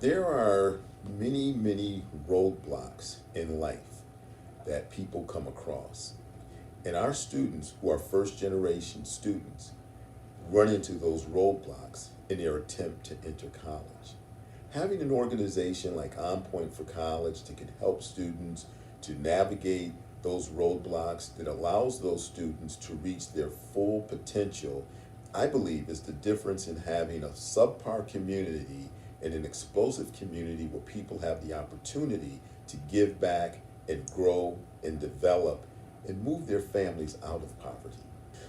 There are many, many roadblocks in life that people come across. And our students, who are first generation students, run into those roadblocks in their attempt to enter college. Having an organization like On Point for College that can help students to navigate those roadblocks, that allows those students to reach their full potential, I believe is the difference in having a subpar community and an explosive community where people have the opportunity to give back and grow and develop and move their families out of poverty.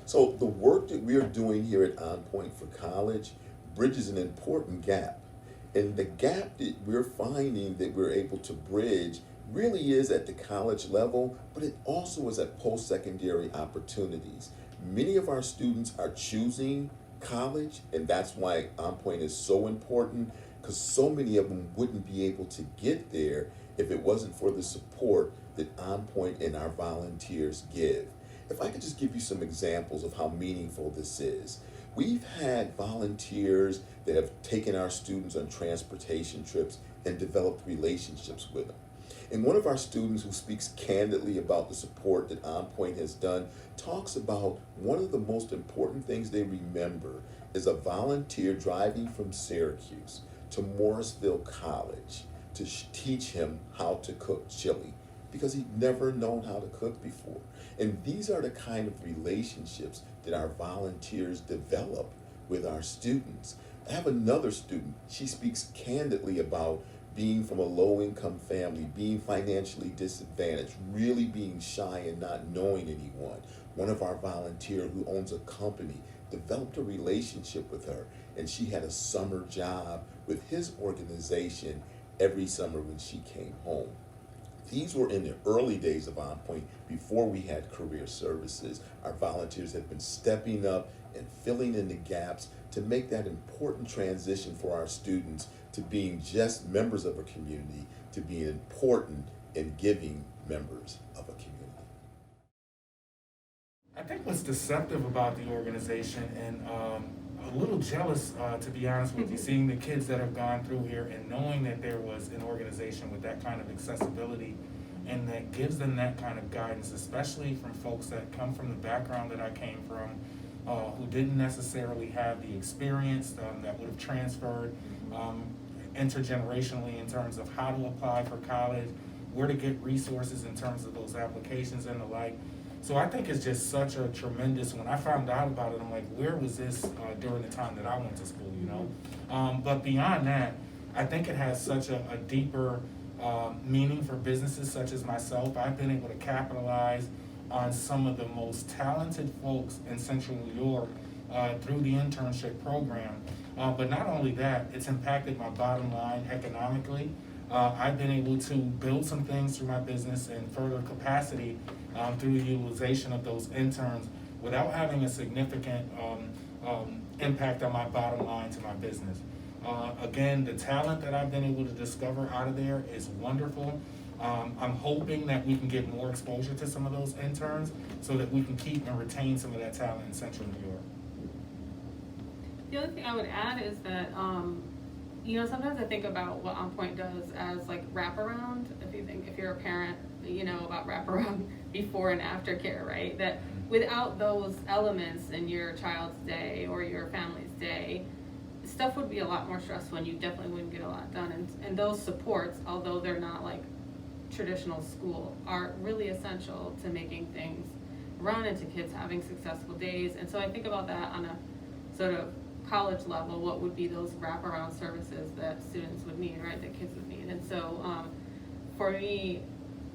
So the work that we are doing here at On Point for College bridges an important gap. And the gap that we're finding that we're able to bridge really is at the college level, but it also is at post-secondary opportunities. Many of our students are choosing college, and that's why On Point is so important, because so many of them wouldn't be able to get there if it wasn't for the support that On Point and our volunteers give. If I could just give you some examples of how meaningful this is. We've had volunteers that have taken our students on transportation trips and developed relationships with them. And one of our students, who speaks candidly about the support that On Point has done, talks about one of the most important things they remember is a volunteer driving from Syracuse to Morrisville College to teach him how to cook chili, because he'd never known how to cook before. And these are the kind of relationships that our volunteers develop with our students. I have another student, she speaks candidly about being from a low-income family, being financially disadvantaged, really being shy and not knowing anyone. One of our volunteers who owns a company developed a relationship with her, and she had a summer job with his organization every summer when she came home. These were in the early days of On Point, before we had career services. Our volunteers have been stepping up and filling in the gaps to make that important transition for our students to being just members of a community, to being important and giving members of a community. I think what's deceptive about the organization, and a little jealous, to be honest with you, seeing the kids that have gone through here and knowing that there was an organization with that kind of accessibility and that gives them that kind of guidance, especially from folks that come from the background that I came from, who didn't necessarily have the experience that would have transferred intergenerationally in terms of how to apply for college, where to get resources in terms of those applications and the like. So I think it's just such a tremendous, when I found out about it, I'm like, where was this during the time that I went to school, you know? But beyond that, I think it has such a deeper meaning for businesses such as myself. I've been able to capitalize on some of the most talented folks in Central New York through the internship program. But not only that, it's impacted my bottom line economically. I've been able to build some things through my business and further capacity through the utilization of those interns without having a significant impact on my bottom line to my business. Again, the talent that I've been able to discover out of there is wonderful. I'm hoping that we can get more exposure to some of those interns so that we can keep and retain some of that talent in Central New York. The other thing I would add is that, you know, sometimes I think about what On Point does as like wraparound. If you're a parent, you know about wraparound before and after care, right? That without those elements in your child's day or your family's day, stuff would be a lot more stressful and you definitely wouldn't get a lot done. And those supports, although they're not like traditional school, are really essential to making things run and to kids having successful days. And so I think about that on a sort of college level, what would be those wraparound services that students would need, right, that kids would need. And so for me,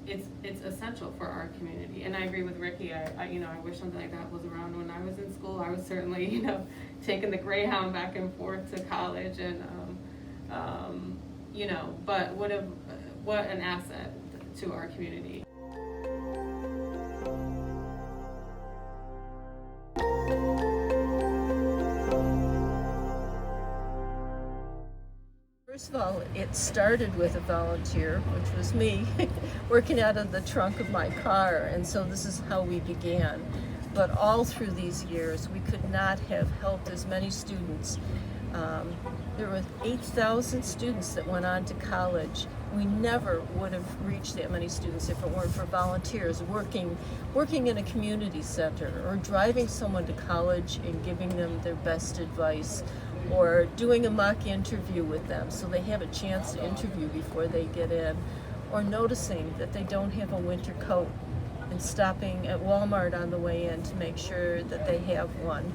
it's essential for our community. And I agree with Ricky. I you know, I wish something like that was around when I was in school. I was certainly, you know, taking the Greyhound back and forth to college, and you know, but what an asset to our community. First of all, it started with a volunteer, which was me, working out of the trunk of my car, and so this is how we began. But all through these years, we could not have helped as many students There were 8,000 students that went on to college. We never would have reached that many students if it weren't for volunteers working in a community center, or driving someone to college and giving them their best advice, or doing a mock interview with them so they have a chance to interview before they get in, or noticing that they don't have a winter coat and stopping at Walmart on the way in to make sure that they have one.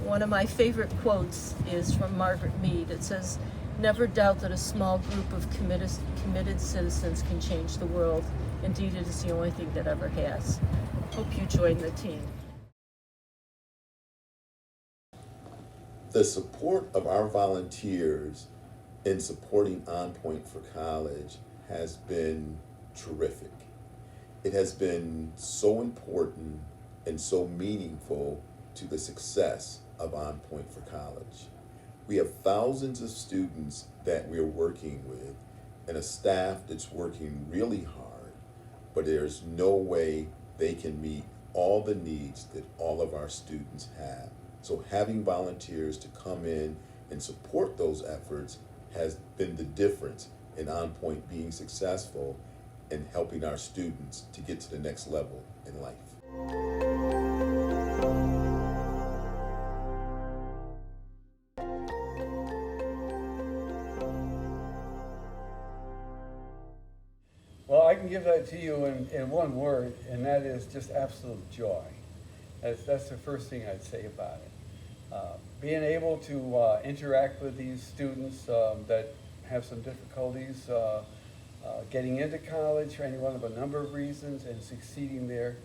One of my favorite quotes is from Margaret Mead. It says, "Never doubt that a small group of committed citizens can change the world. Indeed, it is the only thing that ever has." Hope you join the team. The support of our volunteers in supporting On Point for College has been terrific. It has been so important and so meaningful to the success of On Point for College. We have thousands of students that we're working with and a staff that's working really hard, but there's no way they can meet all the needs that all of our students have. So having volunteers to come in and support those efforts has been the difference in On Point being successful and helping our students to get to the next level in life. Well, I can give that to you in one word, and that is just absolute joy. That's the first thing I'd say about it. Being able to interact with these students that have some difficulties getting into college for any one of a number of reasons and succeeding there,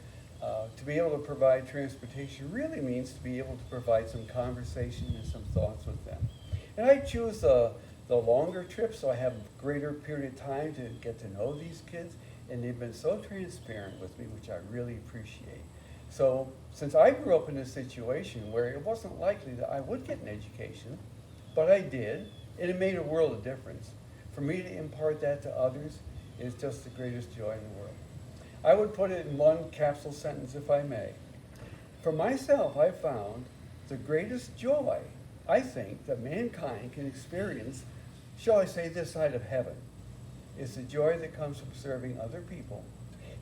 to be able to provide transportation really means to be able to provide some conversation and some thoughts with them. And I choose the longer trips so I have a greater period of time to get to know these kids, and they've been so transparent with me, which I really appreciate. So since I grew up in a situation where it wasn't likely that I would get an education, but I did, and it made a world of difference. For me to impart that to others is just the greatest joy in the world. I would put it in one capsule sentence, if I may. For myself, I found the greatest joy, I think, that mankind can experience, shall I say, this side of heaven, is the joy that comes from serving other people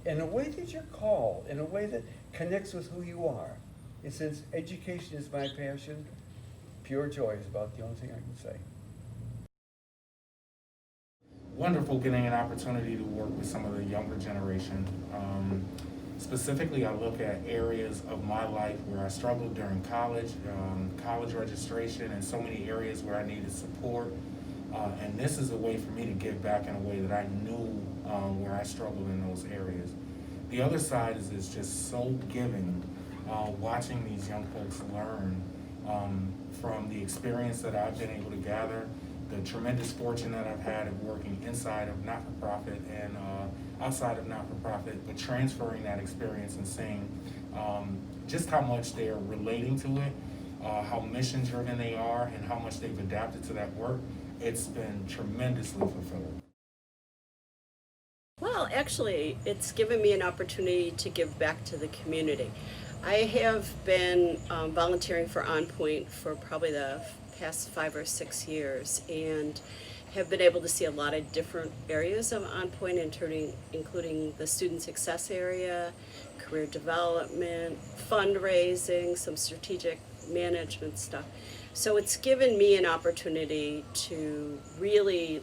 in a way that you're called, in a way that connects with who you are. And since education is my passion, pure joy is about the only thing I can say. Wonderful getting an opportunity to work with some of the younger generation. Specifically, I look at areas of my life where I struggled during college, college registration, and so many areas where I needed support. And this is a way for me to give back in a way that I knew where I struggled in those areas. The other side is just so giving, watching these young folks learn from the experience that I've been able to gather, the tremendous fortune that I've had of working inside of not-for-profit and outside of not-for-profit, but transferring that experience and seeing just how much they're relating to it, how mission-driven they are, and how much they've adapted to that work. It's been tremendously fulfilling. Well, actually, it's given me an opportunity to give back to the community. I have been volunteering for On Point for probably the past 5 or 6 years, and have been able to see a lot of different areas of On Point, including the student success area, career development, fundraising, some strategic management stuff. So it's given me an opportunity to really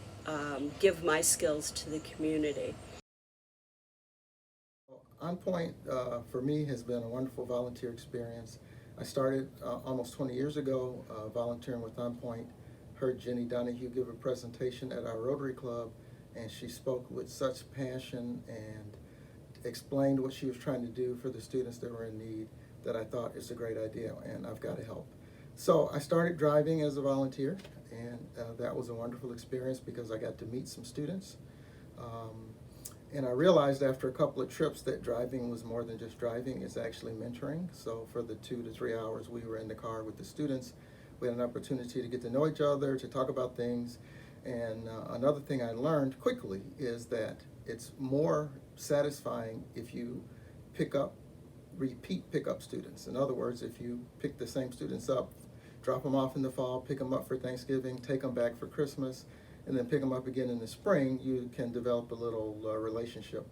give my skills to the community. On Point for me has been a wonderful volunteer experience. I started almost 20 years ago volunteering with On Point. Heard Jenny Donahue give a presentation at our Rotary Club, and she spoke with such passion and explained what she was trying to do for the students that were in need that I thought it's a great idea and I've got to help. So I started driving as a volunteer, and that was a wonderful experience because I got to meet some students. And I realized after a couple of trips that driving was more than just driving, it's actually mentoring. So for the 2 to 3 hours we were in the car with the students, we had an opportunity to get to know each other, to talk about things. And another thing I learned quickly is that it's more satisfying if you repeat pickup students. In other words, if you pick the same students up drop them off in the fall, pick them up for Thanksgiving, take them back for Christmas, and then pick them up again in the spring, you can develop a little relationship.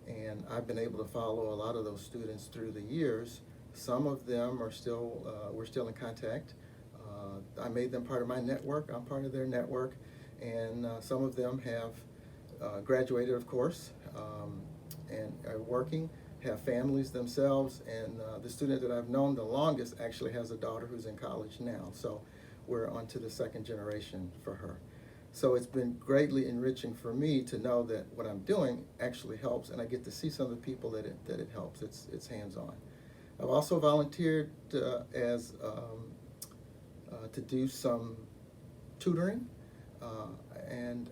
And I've been able to follow a lot of those students through the years. Some of them are still, we're still in contact. I made them part of my network, I'm part of their network, and some of them have graduated, of course, and are working, have families themselves, and the student that I've known the longest actually has a daughter who's in college now, so we're on to the second generation for her. So it's been greatly enriching for me to know that what I'm doing actually helps, and I get to see some of the people that it helps. It's hands-on. I've also volunteered as to do some tutoring, and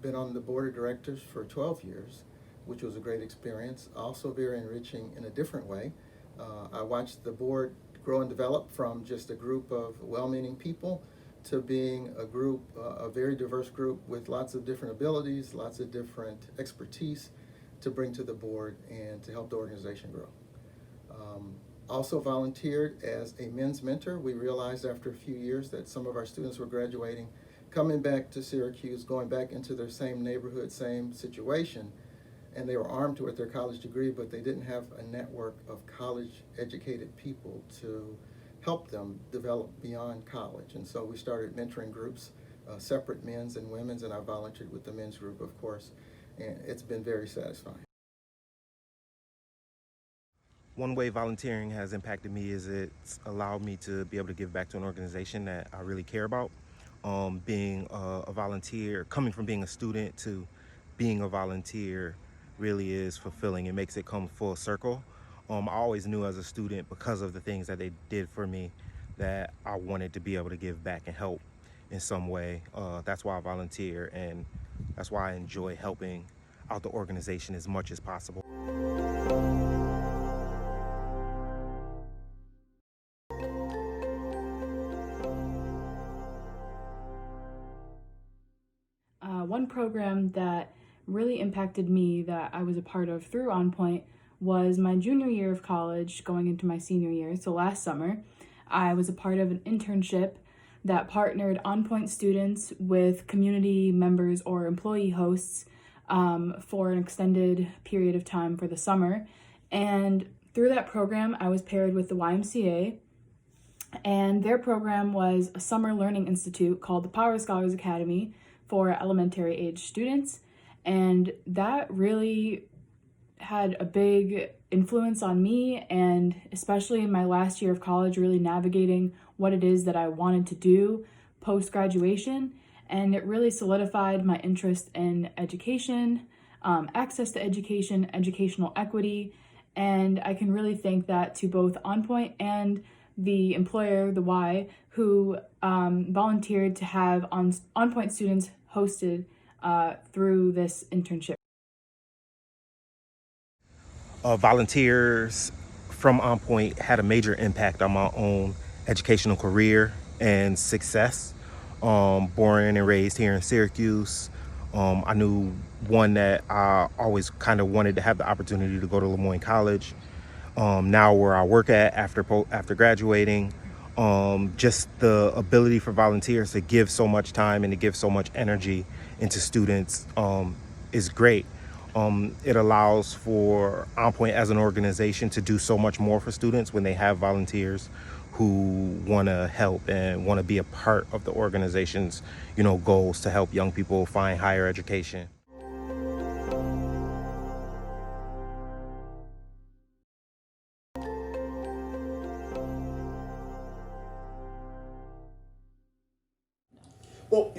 been on the board of directors for 12 years, which was a great experience. Also very enriching in a different way. I watched the board grow and develop from just a group of well-meaning people to being a group, a very diverse group with lots of different abilities, lots of different expertise to bring to the board and to help the organization grow. Also volunteered as a men's mentor. We realized after a few years that some of our students were graduating, coming back to Syracuse, going back into their same neighborhood, same situation, and they were armed with their college degree, but they didn't have a network of college-educated people to help them develop beyond college. And so we started mentoring groups, separate men's and women's, and I volunteered with the men's group, of course, and it's been very satisfying. One way volunteering has impacted me is it's allowed me to be able to give back to an organization that I really care about. Being a volunteer, coming from being a student to being a volunteer really is fulfilling. It makes it come full circle. I always knew as a student, because of the things that they did for me, that I wanted to be able to give back and help in some way. That's why I volunteer, and that's why I enjoy helping out the organization as much as possible. One program that really impacted me that I was a part of through OnPoint was my junior year of college going into my senior year. So last summer, I was a part of an internship that partnered OnPoint students with community members or employee hosts for an extended period of time for the summer. And through that program, I was paired with the YMCA, and their program was a summer learning institute called the Power Scholars Academy for elementary age students. And that really had a big influence on me, and especially in my last year of college, really navigating what it is that I wanted to do post-graduation. And it really solidified my interest in education, access to education, educational equity. And I can really thank that to both OnPoint and the employer, the Y, who volunteered to have OnPoint students hosted through this internship. Volunteers from OnPoint had a major impact on my own educational career and success. Born and raised here in Syracuse, I knew one that I always kind of wanted to have the opportunity to go to Lemoyne College. Now where I work at after graduating, just the ability for volunteers to give so much time and to give so much energy into students is great. It allows for OnPoint as an organization to do so much more for students when they have volunteers who want to help and want to be a part of the organization's, goals to help young people find higher education. Well,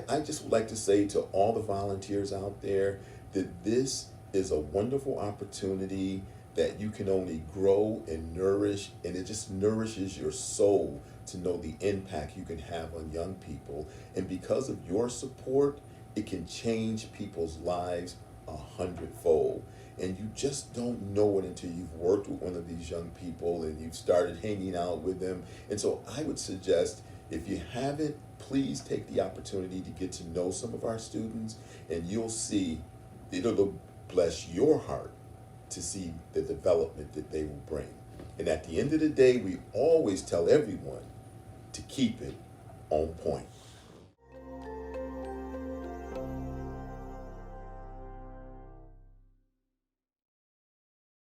I just would like to say to all the volunteers out there that this is a wonderful opportunity that you can only grow and nourish, and it just nourishes your soul to know the impact you can have on young people. And because of your support, it can change people's lives 100-fold. And you just don't know it until you've worked with one of these young people and you've started hanging out with them. And so I would suggest, if you haven't, please take the opportunity to get to know some of our students, and you'll see it'll bless your heart to see the development that they will bring. And at the end of the day, we always tell everyone, to keep it on point.